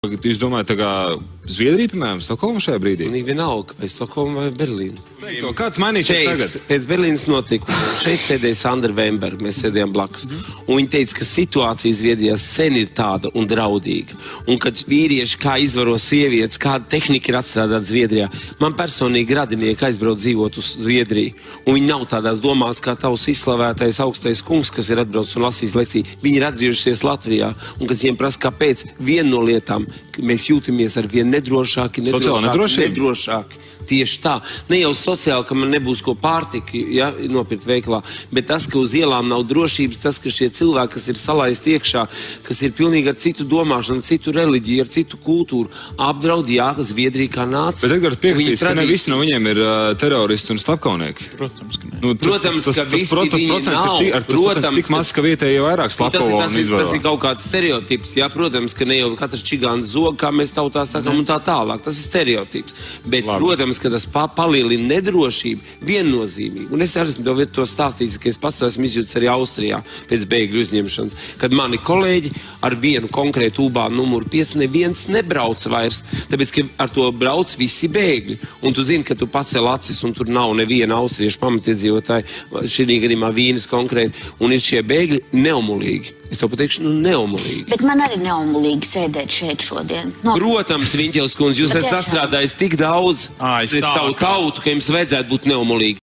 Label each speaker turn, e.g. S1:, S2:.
S1: Jūs domājat, tā kā Zviedrija, piemēram, Stokholma šajā brīdī?
S2: Vienalga, vai Stokholma vai Berlīna.
S1: Kāds mainīsies tagad?
S2: Pēc Berlīnas notikuma. Šeit sēdēja Sandra Vemberga, mēs sēdējām blakus. Un viņa teica, ka situācija Zviedrijā sen ir tāda un draudīga. Un kad vīrieši kā izvaro sievietes, kāda tehnika ir atstrādāta Zviedrijā. Man personīgi radinieki aizbrauc dzīvot uz Zviedriju. Un viņi nav tādās domās kā tavs izslavētais augstais kungs, kas ir atbraucis un lasījis lekciju. Viņi ir atgriežušies Latvijā. Un kas viņiem prasa, kāpēc viena no lietām, mēs jūtamies ar vien nedrošāki. Tieši tā. Ne jau sociāli, ka man nebūs ko pārtika, ja, nopirkt veikalā, bet tas, ka uz ielām nav drošības, tas, ka šie cilvēki, kas ir salaisti iekšā, kas ir pilnīgi ar citu domāšanu, citu reliģiju, ar citu kultūru, apdraud, jā, Zviedrija kā nācija.
S1: Bet Edgars piekritīs, ka ne visi no viņiem ir teroristi un slepkavnieki.
S3: Protams, ka ne.
S2: Nu, protams, ka visi viņi nav.
S1: Protams, tik maz, ka vietēji vairāk slepkavo un izvaro.
S2: Tas ir kaut kāds stereotips, jā, protams, ka ne jau katrs čigāns zog, kā mēs tautā sakam, un tā tālāk. Tas ir stereotips. Bet, protams, ka tas palielina nedrošību viennozīmīgi. Un es arī esmu to stāstījis, ka es pats esmu izjūtis arī Austrijā pēc bēgļu uzņemšanas, kad mani kolēģi ar vienu konkrētu UBA numuru 5 neviens nebrauc vairs, tāpēc, ka ar to brauc visi bēgļi. Un tu zini, ka tu pacēl acis un tur nav neviena austriešu pamatiedzīvotāja, šī gadījumā Vīnes konkrēti, un ir šie bēgļi neumulīgi. Es to pateikšu, neumulīgi.
S4: Bet man arī neumulīgi sēdēt šeit šodien.
S2: Protams, Viņķels kundze, jūs esat sastrādājis tik daudz pret savu tautu, ka jums vajadzētu būt neumulīgi.